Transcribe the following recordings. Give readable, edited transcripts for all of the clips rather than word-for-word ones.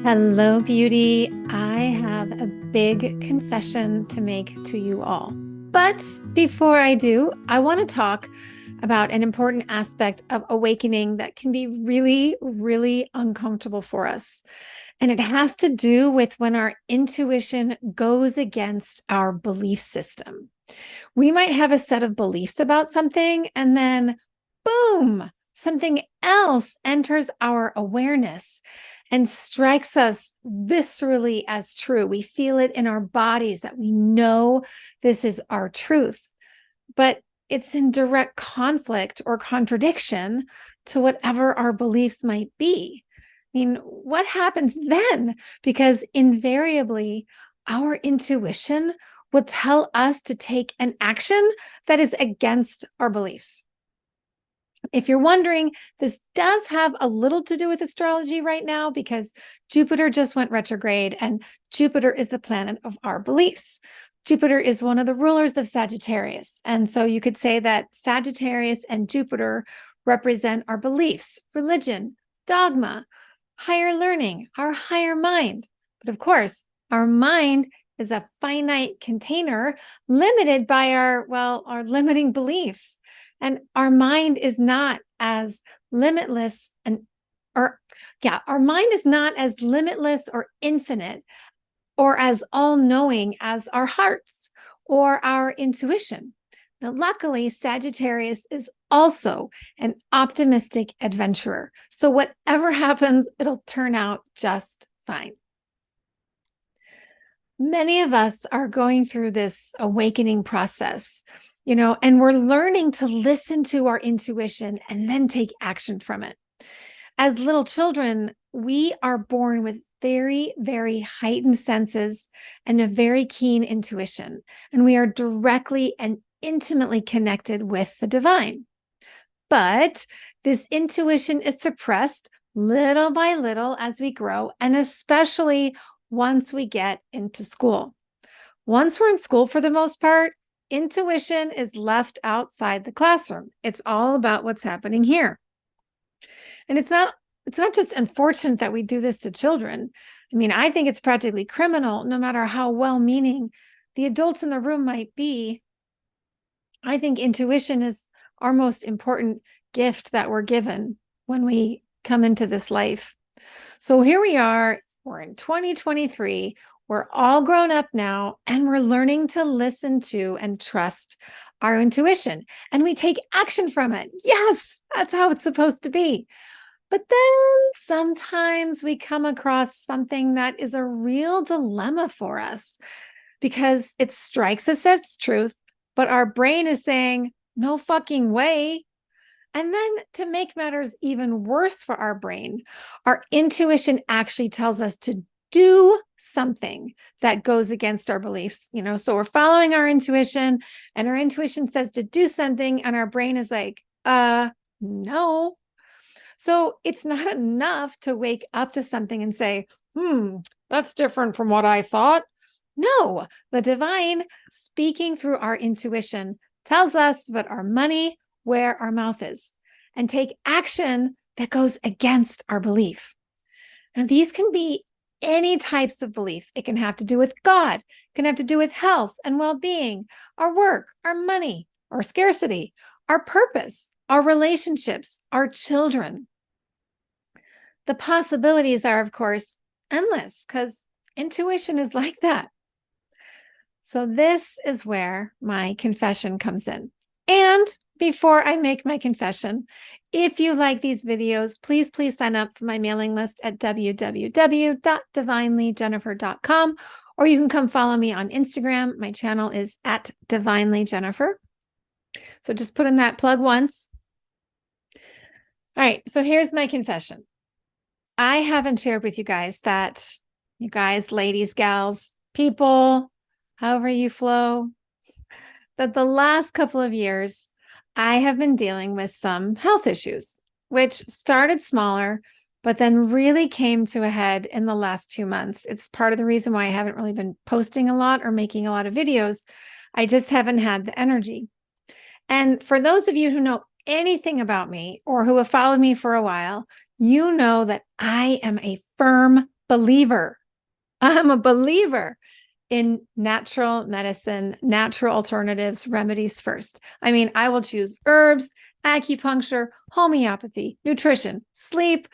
Hello, beauty. I have a big confession to make to you all. But before I do, I want to talk about an important aspect of awakening that can be really, really uncomfortable for us. And it has to do with when our intuition goes against our belief system. We might have a set of beliefs about something, and then boom, something else enters our awareness and strikes us viscerally as true. We feel it in our bodies that we know this is our truth, but it's in direct conflict or contradiction to whatever our beliefs might be. I mean, what happens then? Because invariably, our intuition will tell us to take an action that is against our beliefs. If you're wondering, this does have a little to do with astrology right now because Jupiter just went retrograde, and Jupiter is the planet of our beliefs. Jupiter is one of the rulers of Sagittarius. And so you could say that Sagittarius and Jupiter represent our beliefs, religion, dogma, higher learning, our higher mind. But of course, our mind is a finite container limited by our limiting beliefs. And our mind is not as limitless our mind is not as limitless or infinite or as all-knowing as our hearts or our intuition. Now, luckily, Sagittarius is also an optimistic adventurer. So whatever happens, it'll turn out just fine. Many of us are going through this awakening process, and we're learning to listen to our intuition and then take action from it. As little children, we are born with very, very heightened senses and a very keen intuition, and we are directly and intimately connected with the divine. But this intuition is suppressed little by little as we grow, and especially once we get into school. Once we're in school, for the most part, intuition is left outside the classroom. It's all about what's happening here. And it's not just unfortunate that we do this to children. I mean, I think it's practically criminal, no matter how well-meaning the adults in the room might be. I think intuition is our most important gift that we're given when we come into this life. So here we are, we're in 2023, we're all grown up now, and we're learning to listen to and trust our intuition, and we take action from it. Yes, that's how it's supposed to be. But then sometimes we come across something that is a real dilemma for us because it strikes us as truth, but our brain is saying, no fucking way. And then to make matters even worse for our brain, our intuition actually tells us to do something that goes against our beliefs. So we're following our intuition, and our intuition says to do something, and our brain is like, no. So it's not enough to wake up to something and say, that's different from what I thought. No, the divine, speaking through our intuition, tells us what our money, where our mouth is, and take action that goes against our belief. And these can be any types of belief. It can have to do with God, it can have to do with health and well-being, our work, our money, our scarcity, our purpose, our relationships, our children. The possibilities are, of course, endless because intuition is like that. So this is where my confession comes in. And before I make my confession, if you like these videos, please sign up for my mailing list at www.divinelyjennifer.com, or you can come follow me on Instagram. My channel is at divinelyjennifer. So just put in that plug once. All right, so here's my confession. I haven't shared with you guys that, you guys, ladies, gals, people, however you flow, that the last couple of years, I have been dealing with some health issues, which started smaller, but then really came to a head in the last 2 months. It's part of the reason why I haven't really been posting a lot or making a lot of videos. I just haven't had the energy. And for those of you who know anything about me or who have followed me for a while, you know that I am a firm believer. I'm a believer in natural medicine, natural alternatives, remedies first. I mean, I will choose herbs, acupuncture, homeopathy, nutrition, sleep,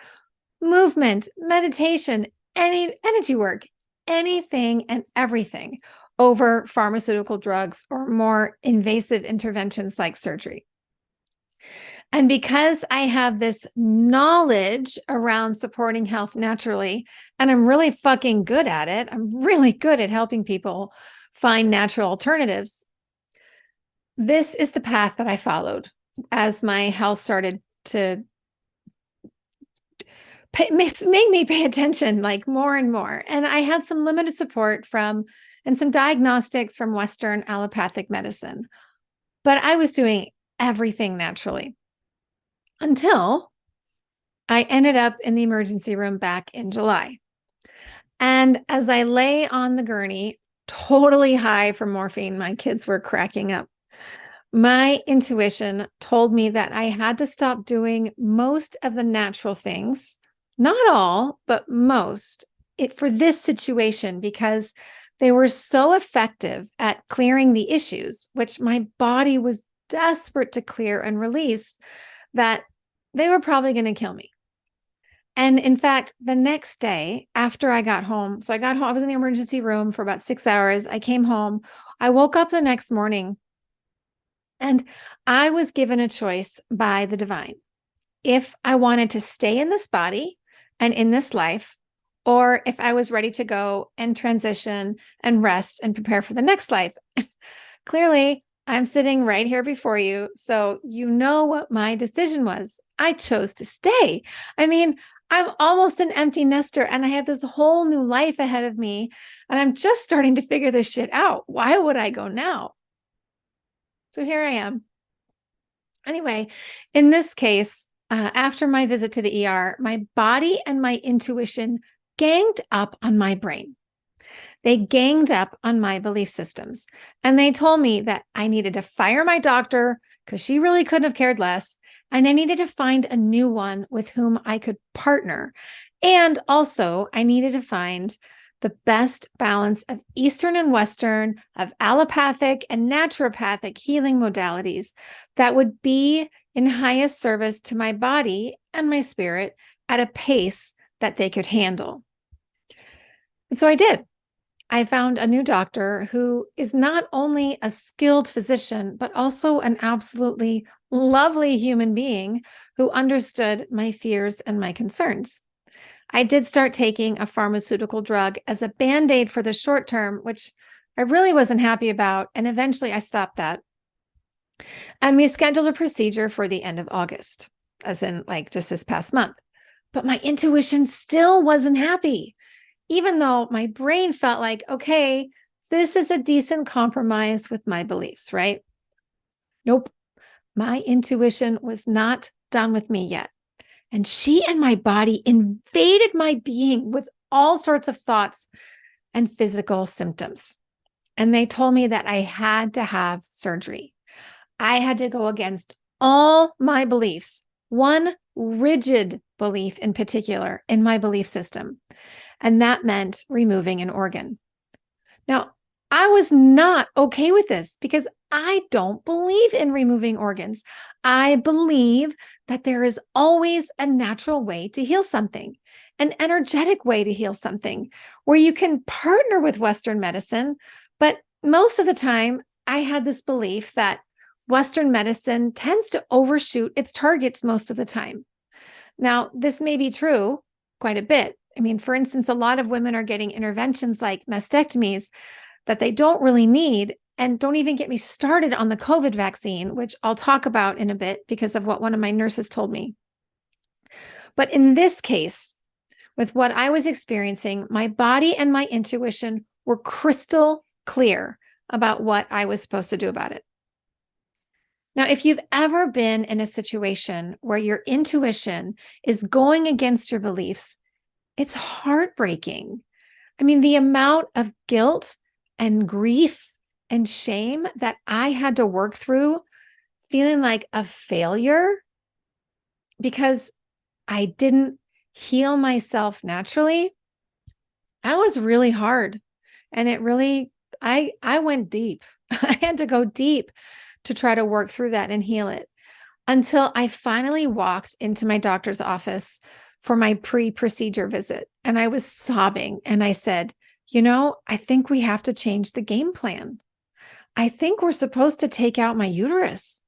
movement, meditation, any energy work, anything and everything over pharmaceutical drugs or more invasive interventions like surgery. And because I have this knowledge around supporting health naturally, and I'm really fucking good at it, I'm really good at helping people find natural alternatives. This is the path that I followed as my health started to make me pay attention like more and more. And I had some limited support from and some diagnostics from Western allopathic medicine, but I was doing everything naturally until I ended up in the emergency room back in July. And as I lay on the gurney, totally high from morphine, my kids were cracking up. My intuition told me that I had to stop doing most of the natural things, not all, but most, for this situation, because they were so effective at clearing the issues, which my body was desperate to clear and release, that they were probably going to kill me. And in fact, the next day after I got home, so I got home, I was in the emergency room for about 6 hours. I came home. I woke up the next morning and I was given a choice by the divine if I wanted to stay in this body and in this life, or if I was ready to go and transition and rest and prepare for the next life. Clearly, I'm sitting right here before you, so you know what my decision was. I chose to stay. I mean, I'm almost an empty nester and I have this whole new life ahead of me, and I'm just starting to figure this shit out. Why would I go now? So here I am. Anyway, in this case, after my visit to the ER, my body and my intuition ganged up on my brain. They ganged up on my belief systems. And they told me that I needed to fire my doctor because she really couldn't have cared less. And I needed to find a new one with whom I could partner. And also, I needed to find the best balance of Eastern and Western, of allopathic and naturopathic healing modalities that would be in highest service to my body and my spirit at a pace that they could handle. And so I did. I found a new doctor who is not only a skilled physician, but also an absolutely lovely human being who understood my fears and my concerns. I did start taking a pharmaceutical drug as a Band-Aid for the short term, which I really wasn't happy about. And eventually I stopped that. And we scheduled a procedure for the end of August, as in like just this past month. But my intuition still wasn't happy. Even though my brain felt like, okay, this is a decent compromise with my beliefs, right? Nope. My intuition was not done with me yet. And she and my body invaded my being with all sorts of thoughts and physical symptoms. And they told me that I had to have surgery. I had to go against all my beliefs, one rigid belief in particular in my belief system. And that meant removing an organ. Now, I was not okay with this because I don't believe in removing organs. I believe that there is always a natural way to heal something, an energetic way to heal something, where you can partner with Western medicine. But most of the time, I had this belief that Western medicine tends to overshoot its targets most of the time. Now, this may be true quite a bit. I mean, for instance, a lot of women are getting interventions like mastectomies that they don't really need. And don't even get me started on the COVID vaccine, which I'll talk about in a bit because of what one of my nurses told me. But in this case, with what I was experiencing, my body and my intuition were crystal clear about what I was supposed to do about it. Now, if you've ever been in a situation where your intuition is going against your beliefs, it's heartbreaking. I mean, the amount of guilt and grief and shame that I had to work through, feeling like a failure because I didn't heal myself naturally. that was really hard. And it really, I went deep. I had to go deep to try to work through that and heal it until I finally walked into my doctor's office for my pre-procedure visit. And I was sobbing and I said, I think we have to change the game plan. I think we're supposed to take out my uterus.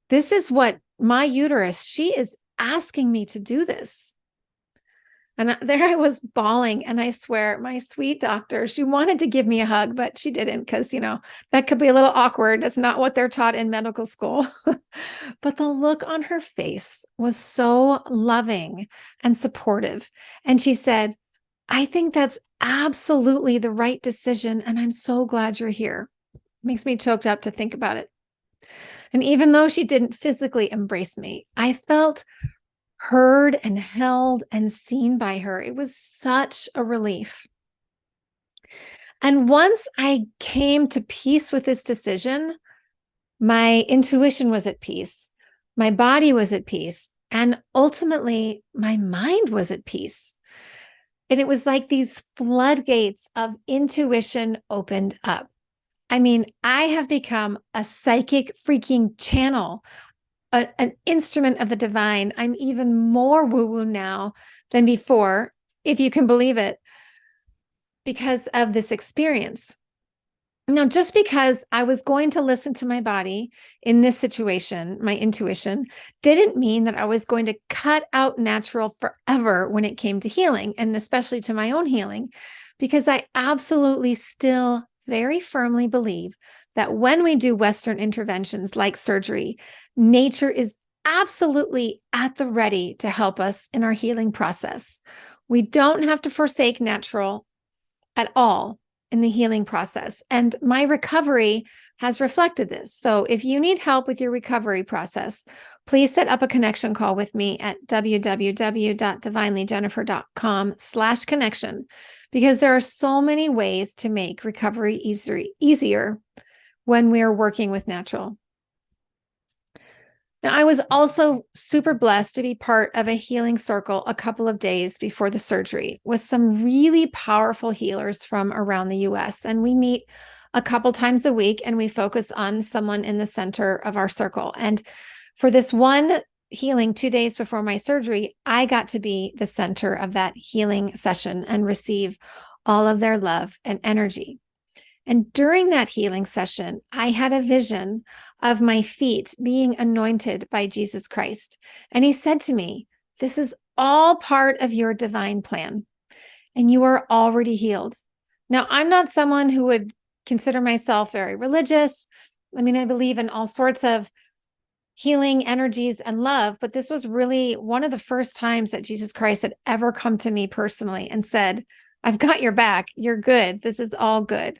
This is what my uterus, she is asking me to do this. And there I was bawling. And I swear, my sweet doctor, she wanted to give me a hug, but she didn't because, that could be a little awkward. That's not what they're taught in medical school. But the look on her face was so loving and supportive. And she said, I think that's absolutely the right decision. And I'm so glad you're here. It makes me choked up to think about it. And even though she didn't physically embrace me, I felt heard and held and seen by her. It was such a relief. And once I came to peace with this decision, my intuition was at peace, my body was at peace, and ultimately my mind was at peace. And it was like these floodgates of intuition opened up. I mean, I have become a psychic freaking channel, an instrument of the divine. I'm even more woo-woo now than before, if you can believe it, because of this experience. Now, just because I was going to listen to my body in this situation, my intuition, didn't mean that I was going to cut out natural forever when it came to healing, and especially to my own healing, because I absolutely still very firmly believe that when we do Western interventions like surgery, nature is absolutely at the ready to help us in our healing process. We don't have to forsake natural at all in the healing process. And my recovery has reflected this. So if you need help with your recovery process, please set up a connection call with me at www.divinelyjennifer.com/connection, because there are so many ways to make recovery easier when we're working with natural. Now, I was also super blessed to be part of a healing circle a couple of days before the surgery with some really powerful healers from around the US. And we meet a couple times a week and we focus on someone in the center of our circle. And for this one healing 2 days before my surgery, I got to be the center of that healing session and receive all of their love and energy. And during that healing session, I had a vision of my feet being anointed by Jesus Christ. And he said to me, this is all part of your divine plan, and you are already healed. Now, I'm not someone who would consider myself very religious. I mean, I believe in all sorts of healing energies and love, but this was really one of the first times that Jesus Christ had ever come to me personally and said, I've got your back. You're good. This is all good.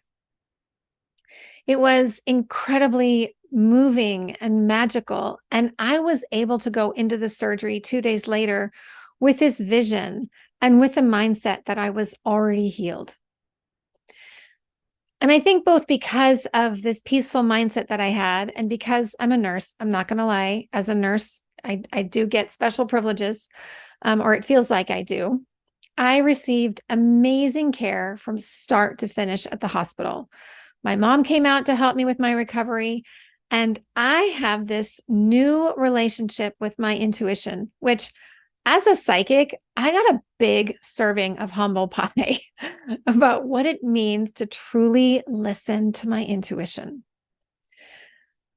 It was incredibly moving and magical. And I was able to go into the surgery 2 days later with this vision and with a mindset that I was already healed. And I think both because of this peaceful mindset that I had, and because I'm a nurse, I'm not going to lie, as a nurse, I do get special privileges, or it feels like I do. I received amazing care from start to finish at the hospital. My mom came out to help me with my recovery, and I have this new relationship with my intuition, which as a psychic, I got a big serving of humble pie about what it means to truly listen to my intuition.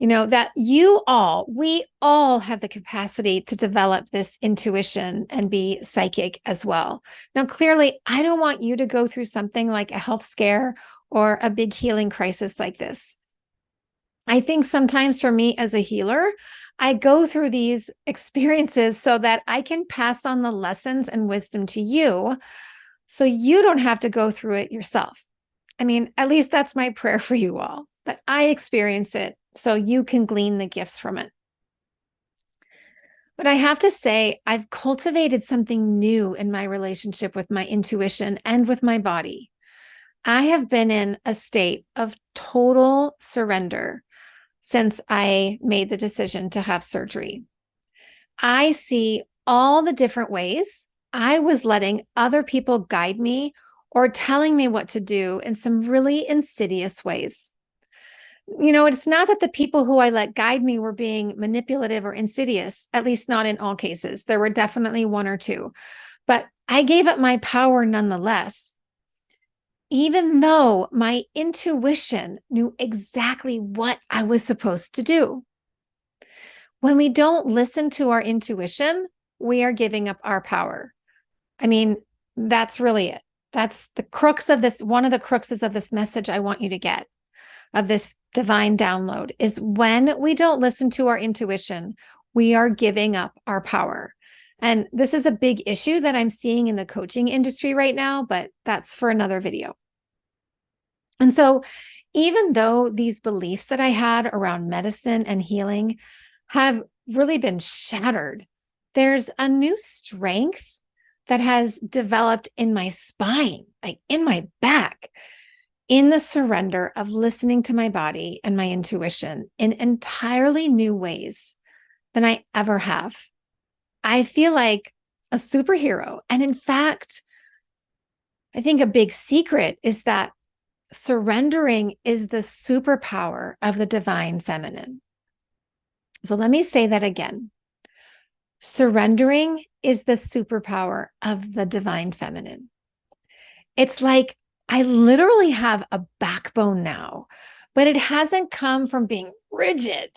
That we all have the capacity to develop this intuition and be psychic as well. Now, clearly, I don't want you to go through something like a health scare or a big healing crisis like this. I think sometimes for me as a healer, I go through these experiences so that I can pass on the lessons and wisdom to you so you don't have to go through it yourself. I mean, at least that's my prayer for you all, that I experience it so you can glean the gifts from it. But I have to say, I've cultivated something new in my relationship with my intuition and with my body. I have been in a state of total surrender since I made the decision to have surgery. I see all the different ways I was letting other people guide me or telling me what to do in some really insidious ways. It's not that the people who I let guide me were being manipulative or insidious, at least not in all cases. There were definitely one or two, but I gave up my power nonetheless, even though my intuition knew exactly what I was supposed to do. When we don't listen to our intuition, we are giving up our power. I mean, that's really it. That's the crux of this. One of the cruxes of this message I want you to get, of this divine download, is when we don't listen to our intuition, we are giving up our power. And this is a big issue that I'm seeing in the coaching industry right now, but that's for another video. And so, even though these beliefs that I had around medicine and healing have really been shattered, there's a new strength that has developed in my spine, like in my back, in the surrender of listening to my body and my intuition in entirely new ways than I ever have. I feel like a superhero. And in fact, I think a big secret is that surrendering is the superpower of the divine feminine. So let me say that again. Surrendering is the superpower of the divine feminine. It's like I literally have a backbone now, but it hasn't come from being rigid,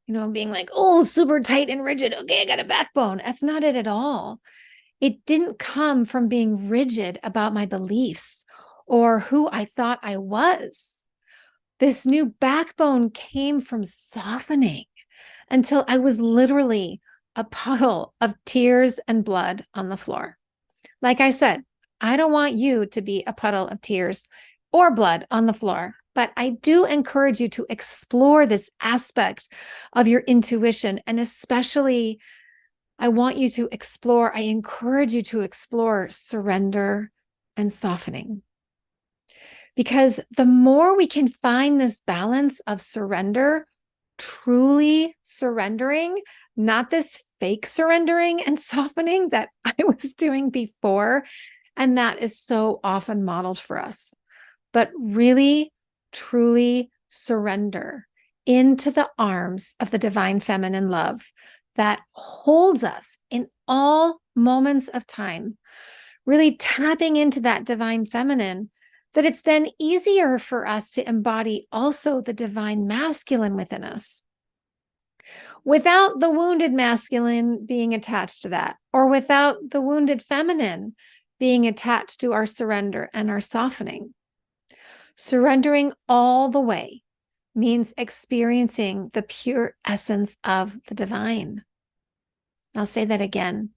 being like, oh, super tight and rigid. Okay, I got a backbone. That's not it at all. It didn't come from being rigid about my beliefs or who I thought I was. This new backbone came from softening until I was literally a puddle of tears and blood on the floor. Like I said, I don't want you to be a puddle of tears or blood on the floor, but I do encourage you to explore this aspect of your intuition. And especially, I encourage you to explore surrender and softening. Because the more we can find this balance of surrender, truly surrendering, not this fake surrendering and softening that I was doing before, and that is so often modeled for us, but really, truly surrender into the arms of the divine feminine love that holds us in all moments of time, really tapping into that divine feminine, that it's then easier for us to embody also the divine masculine within us, without the wounded masculine being attached to that, or without the wounded feminine being attached to our surrender and our softening. Surrendering all the way means experiencing the pure essence of the divine. I'll say that again.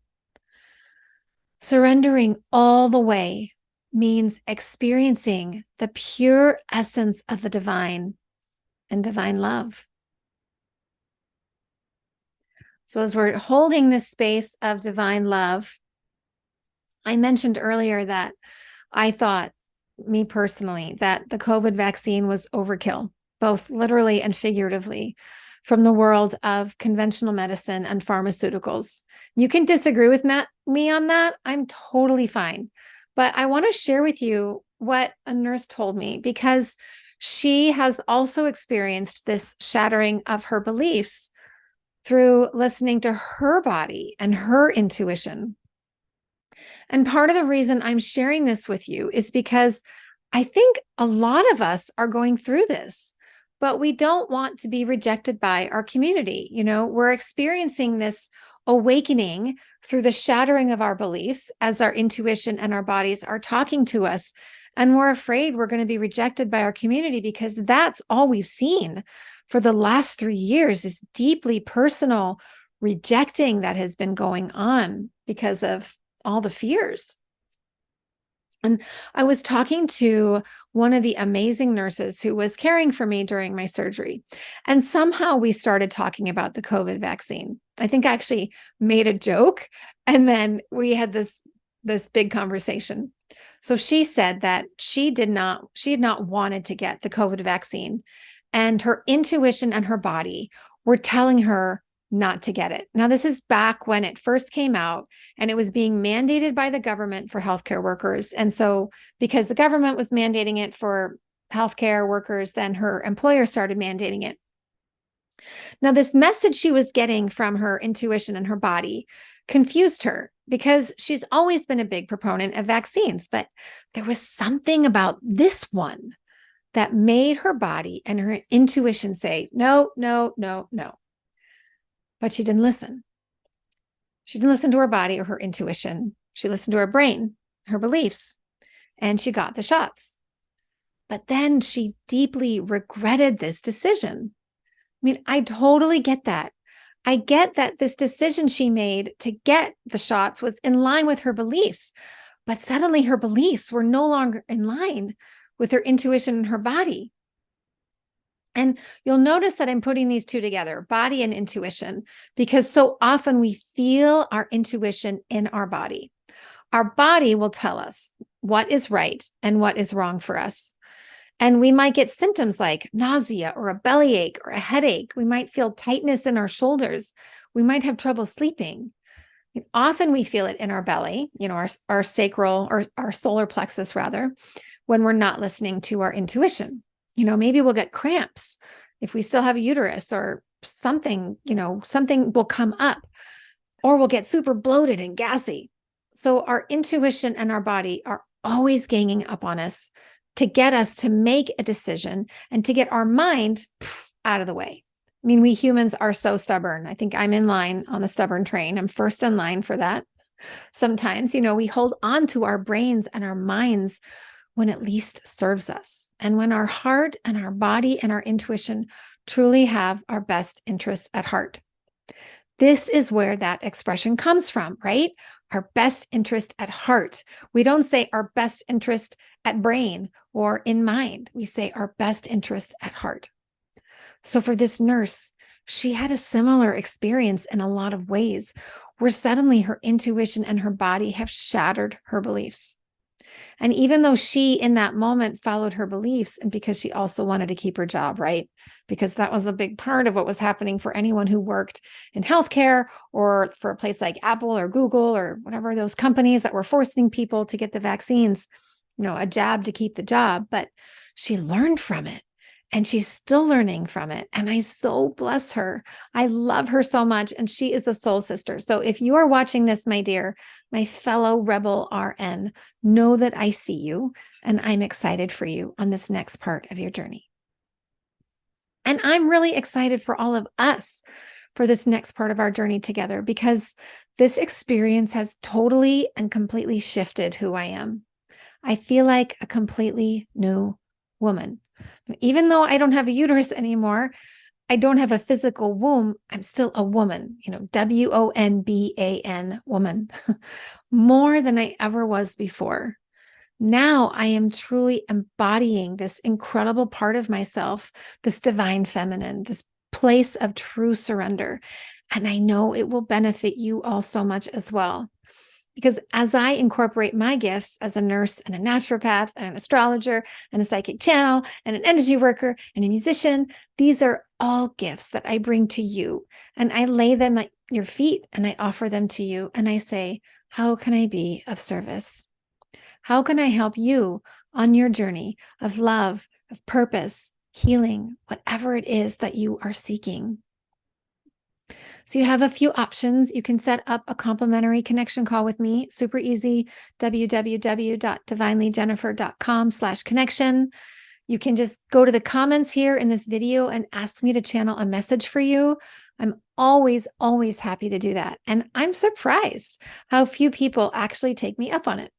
Surrendering all the way means experiencing the pure essence of the divine and divine love. So as we're holding this space of divine love, I mentioned earlier that I thought, me personally, that the COVID vaccine was overkill, both literally and figuratively, from the world of conventional medicine and pharmaceuticals. You can disagree with me on that. I'm totally fine. But I want to share with you what a nurse told me, because she has also experienced this shattering of her beliefs through listening to her body and her intuition. And part of the reason I'm sharing this with you is because I think a lot of us are going through this, but we don't want to be rejected by our community. We're experiencing this awakening through the shattering of our beliefs as our intuition and our bodies are talking to us. And we're afraid we're going to be rejected by our community, because that's all we've seen for the last 3 years, is deeply personal rejecting that has been going on because of all the fears. And I was talking to one of the amazing nurses who was caring for me during my surgery. And somehow we started talking about the COVID vaccine. I think I actually made a joke, and then we had this big conversation. So she said that she had not wanted to get the COVID vaccine, and her intuition and her body were telling her, not to get it. Now, this is back when it first came out and it was being mandated by the government for healthcare workers. And so, because the government was mandating it for healthcare workers, then her employer started mandating it. Now, this message she was getting from her intuition and her body confused her because she's always been a big proponent of vaccines, but there was something about this one that made her body and her intuition say, no, no, no, no. But she didn't listen. She didn't listen to her body or her intuition. She listened to her brain, her beliefs, and she got the shots. But then she deeply regretted this decision. I mean, I totally get that. I get that this decision she made to get the shots was in line with her beliefs, but suddenly her beliefs were no longer in line with her intuition and her body. And you'll notice that I'm putting these two together, body and intuition, because so often we feel our intuition in our body. Our body will tell us what is right and what is wrong for us. And we might get symptoms like nausea or a bellyache or a headache. We might feel tightness in our shoulders. We might have trouble sleeping. And often we feel it in our belly, our sacral or our solar plexus rather, when we're not listening to our intuition. Maybe we'll get cramps if we still have a uterus or something, something will come up, or we'll get super bloated and gassy. So our intuition and our body are always ganging up on us to get us to make a decision and to get our mind out of the way. I mean, we humans are so stubborn. I think I'm in line on the stubborn train. I'm first in line for that. Sometimes, we hold on to our brains and our minds when it least serves us. And when our heart and our body and our intuition truly have our best interests at heart. This is where that expression comes from, right? Our best interest at heart. We don't say our best interest at brain or in mind. We say our best interest at heart. So for this nurse, she had a similar experience in a lot of ways where suddenly her intuition and her body have shattered her beliefs. And even though she, in that moment, followed her beliefs, and because she also wanted to keep her job, right? Because that was a big part of what was happening for anyone who worked in healthcare or for a place like Apple or Google or whatever, those companies that were forcing people to get the vaccines, a jab to keep the job. But she learned from it. And she's still learning from it. And I so bless her. I love her so much. And she is a soul sister. So if you are watching this, my dear, my fellow rebel RN, know that I see you and I'm excited for you on this next part of your journey. And I'm really excited for all of us for this next part of our journey together, because this experience has totally and completely shifted who I am. I feel like a completely new woman. Even though I don't have a uterus anymore, I don't have a physical womb, I'm still a woman, WOMBAN, woman, more than I ever was before. Now I am truly embodying this incredible part of myself, this divine feminine, this place of true surrender. And I know it will benefit you all so much as well. Because as I incorporate my gifts as a nurse and a naturopath and an astrologer and a psychic channel and an energy worker and a musician, these are all gifts that I bring to you. And I lay them at your feet and I offer them to you. And I say, how can I be of service? How can I help you on your journey of love, of purpose, healing, whatever it is that you are seeking? So you have a few options. You can set up a complimentary connection call with me. Super easy. www.divinelyjennifer.com/connection. You can just go to the comments here in this video and ask me to channel a message for you. I'm always, always happy to do that. And I'm surprised how few people actually take me up on it.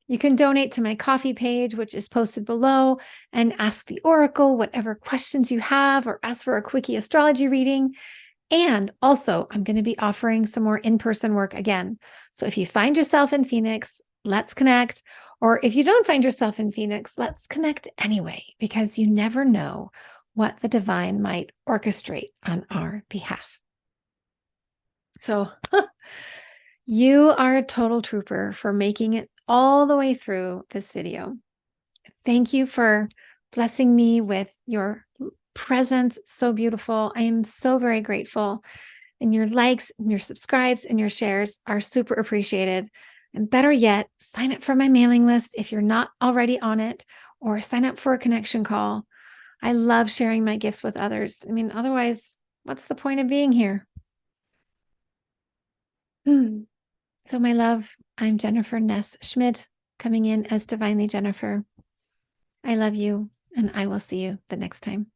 You can donate to my coffee page, which is posted below, and ask the Oracle whatever questions you have, or ask for a quickie astrology reading. And also, I'm going to be offering some more in-person work again. So if you find yourself in Phoenix, let's connect. Or if you don't find yourself in Phoenix, let's connect anyway, because you never know what the divine might orchestrate on our behalf. So you are a total trooper for making it all the way through this video. Thank you for blessing me with your presence. So beautiful. I am so very grateful. And your likes and your subscribes and your shares are super appreciated. And better yet, sign up for my mailing list if you're not already on it, or sign up for a connection call. I love sharing my gifts with others. I mean, otherwise, what's the point of being here? So, my love, I'm Jennifer Ness Schmidt, coming in as Divinely Jennifer. I love you, and I will see you the next time.